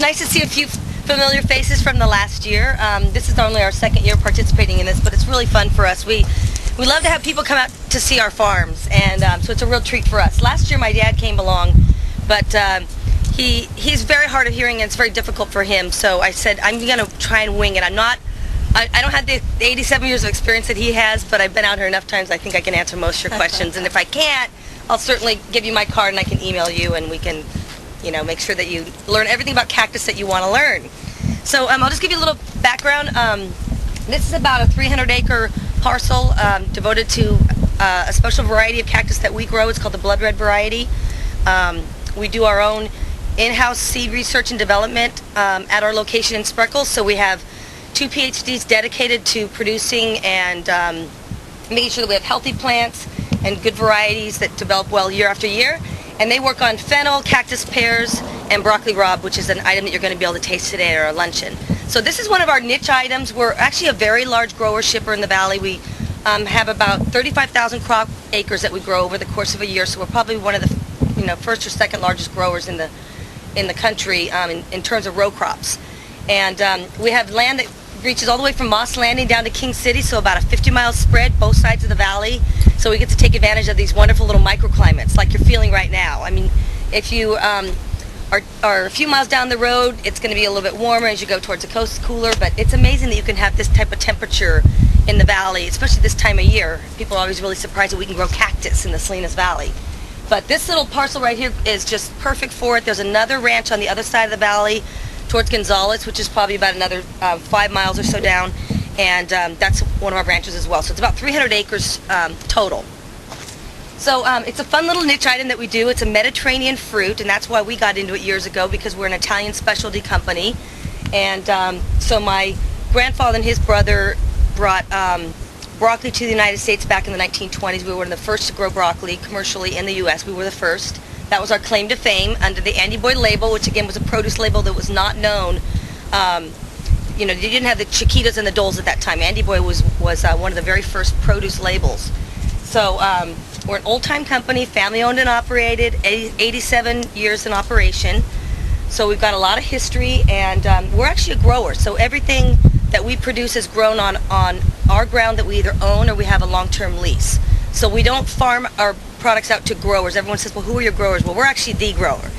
it's nice to see a few familiar faces from the last year. This is only our second year participating in this, but it's really fun for us. We love to have people come out to see our farms, and so it's a real treat for us. Last year my dad came along, but he's very hard of hearing and it's very difficult for him, so I said I'm going to try and wing it. I don't have the 87 years of experience that he has, but I've been out here enough times I think I can answer most of your questions, and if I can't, I'll certainly give you my card and I can email you and we can make sure that you learn everything about cactus that you want to learn. So I'll just give you a little background. This is about a 300-acre parcel devoted to a special variety of cactus that we grow. It's called the blood red variety. We do our own in-house seed research and development at our location in Spreckles. So we have 2 PhDs dedicated to producing and making sure that we have healthy plants and good varieties that develop well year after year. And they work on fennel, cactus pears, and broccoli rabe, which is an item that you're going to be able to taste today at our luncheon. So this is one of our niche items. We're actually a very large grower shipper in the valley. We have about 35,000 crop acres that we grow over the course of a year. So we're probably one of the first or second largest growers in the country in terms of row crops. And we have land that reaches all the way from Moss Landing down to King City, so about a 50-mile spread both sides of the valley. So we get to take advantage of these wonderful little microclimates like you're feeling right now. I mean, if you are a few miles down the road, it's going to be a little bit warmer. As you go towards the coast, it's cooler, but it's amazing that you can have this type of temperature in the valley, especially this time of year. People are always really surprised that we can grow cactus in the Salinas Valley. But this little parcel right here is just perfect for it. There's another ranch on the other side of the valley towards Gonzales, which is probably about another 5 miles or so down, and that's one of our branches as well. So it's about 300 acres total. So it's a fun little niche item that we do. It's a Mediterranean fruit, and that's why we got into it years ago, because we're an Italian specialty company. And so my grandfather and his brother brought broccoli to the United States back in the 1920s. We were one of the first to grow broccoli commercially in the U.S. We were the first. That was our claim to fame under the Andy Boy label, which again was a produce label that was not known. You didn't have the Chiquitas and the Doles at that time. Andy Boy was one of the very first produce labels. So we're an old-time company, family-owned and operated, 87 years in operation. So we've got a lot of history, and we're actually a grower. So everything that we produce is grown on our ground that we either own or we have a long-term lease. So we don't farm our products out to growers. Everyone says, well, who are your growers? Well, we're actually the grower.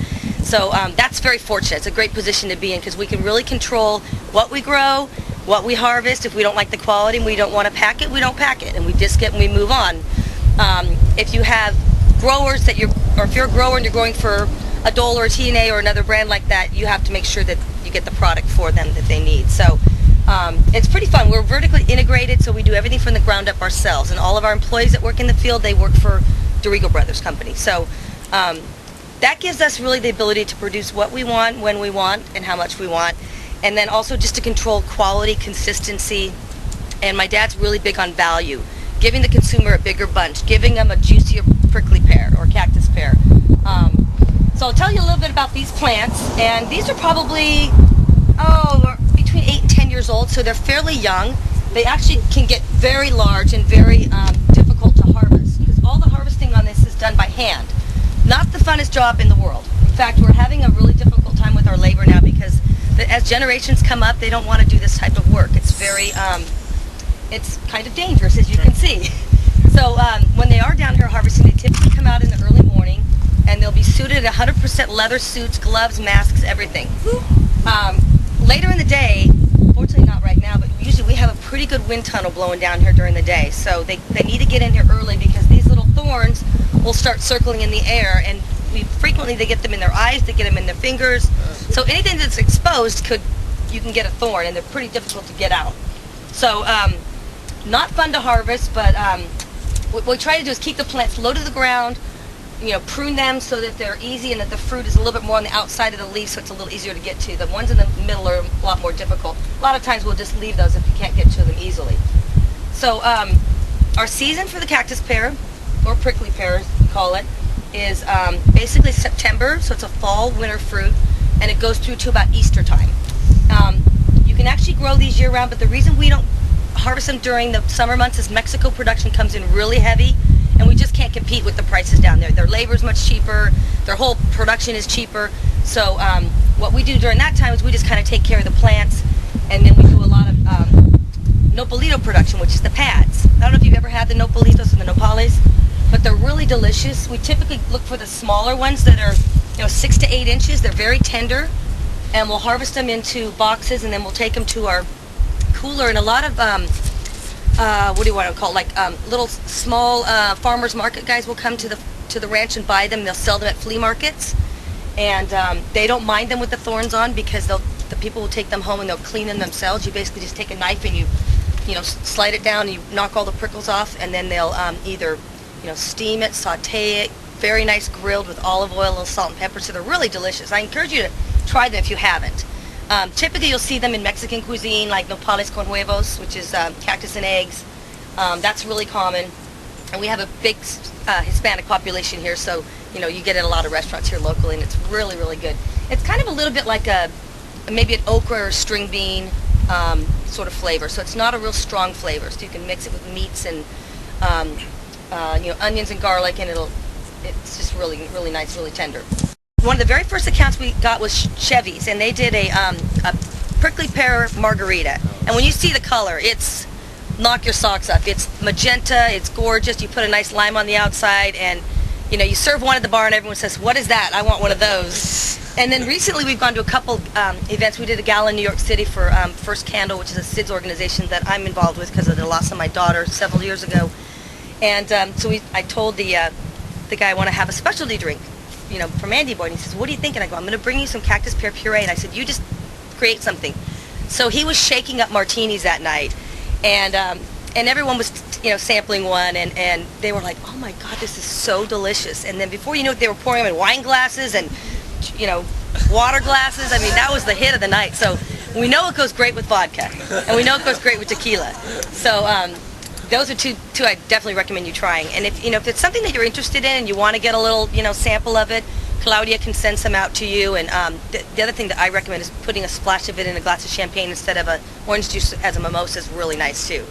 So that's very fortunate. It's a great position to be in because we can really control what we grow, what we harvest. If we don't like the quality and we don't want to pack it, we don't pack it, and we disc it and we move on. If you have growers or if you're a grower and you're growing for a Dole or a TNA or another brand like that, you have to make sure that you get the product for them that they need. So it's pretty fun. We're vertically integrated, so we do everything from the ground up ourselves. And all of our employees that work in the field, they work for DArrigo Brothers Company. So that gives us really the ability to produce what we want, when we want, and how much we want. And then also just to control quality, consistency. And my dad's really big on value. Giving the consumer a bigger bunch, giving them a juicier prickly pear or cactus pear. So I'll tell you a little bit about these plants. And these are probably, between 8 and 10 years old, so they're fairly young. They actually can get very large and very difficult to harvest because all the harvesting on this is done by hand. Not the funnest job in the world. In fact, we're having a really difficult time with our labor now because as generations come up, they don't want to do this type of work. It's very, it's kind of dangerous, as you can see. So when they are down here harvesting, they typically come out in the early morning, and they'll be suited in 100% leather suits, gloves, masks, everything. Later in the day, fortunately not right now, but usually we have a pretty good wind tunnel blowing down here during the day. So they need to get in here early because these little thorns will start circling in the air, and they get them in their eyes, they get them in their fingers. So anything that's exposed you can get a thorn, and they're pretty difficult to get out. So not fun to harvest, but what we try to do is keep the plants low to the ground, prune them so that they're easy and that the fruit is a little bit more on the outside of the leaf so it's a little easier to get to. The ones in the middle are a lot more difficult. A lot of times we'll just leave those if you can't get to them easily. So our season for the cactus pear, or prickly pear as we call it, is basically September, so it's a fall winter fruit, and it goes through to about Easter time. You can actually grow these year round, but the reason we don't harvest them during the summer months is Mexico production comes in really heavy, and we just can't compete with the prices down there. Their labor is much cheaper, their whole production is cheaper, so what we do during that time is we just kind of take care of the plants, and then we do a lot of nopalito production, which is the pads. I don't know if you've ever had the nopalitos or the nopales, but they're really delicious. We typically look for the smaller ones that are 6 to 8 inches. They're very tender, and we'll harvest them into boxes, and then we'll take them to our cooler. And a lot of what do you want to call it? Like little small farmers market guys will come to the ranch and buy them. They'll sell them at flea markets, and they don't mind them with the thorns on, because the people will take them home and they'll clean them themselves. You basically just take a knife and you slide it down and you knock all the prickles off, and then they'll either steam it, saute it, very nice grilled with olive oil, a little salt and pepper. So they're really delicious. I encourage you to try them if you haven't. Typically you'll see them in Mexican cuisine, like nopales con huevos, which is cactus and eggs. That's really common. And we have a big Hispanic population here, so you get it in a lot of restaurants here locally, and it's really, really good. It's kind of a little bit like maybe an okra or string bean sort of flavor. So it's not a real strong flavor. So you can mix it with meats and onions and garlic, and it's just really, really nice, really tender. One of the very first accounts we got was Chevy's, and they did a prickly pear margarita. And when you see the color, it's knock your socks off. It's magenta, it's gorgeous. You put a nice lime on the outside, and you serve one at the bar, and everyone says, "What is that? I want one of those." And then recently we've gone to a couple events. We did a gala in New York City for First Candle, which is a SIDS organization that I'm involved with because of the loss of my daughter several years ago. And so I told the guy I want to have a specialty drink, from Andy Boy. And he says, "What do you think?" And I go, "I'm going to bring you some cactus pear puree." And I said, "You just create something." So he was shaking up martinis that night, and everyone was sampling one, and they were like, "Oh my God, this is so delicious!" And then before you know it, they were pouring them in wine glasses and water glasses. I mean, that was the hit of the night. So we know it goes great with vodka, and we know it goes great with tequila. So those are two I definitely recommend you trying. And if it's something that you're interested in and you want to get a little sample of it, Claudia can send some out to you. And the other thing that I recommend is putting a splash of it in a glass of champagne instead of a orange juice as a mimosa is really nice too.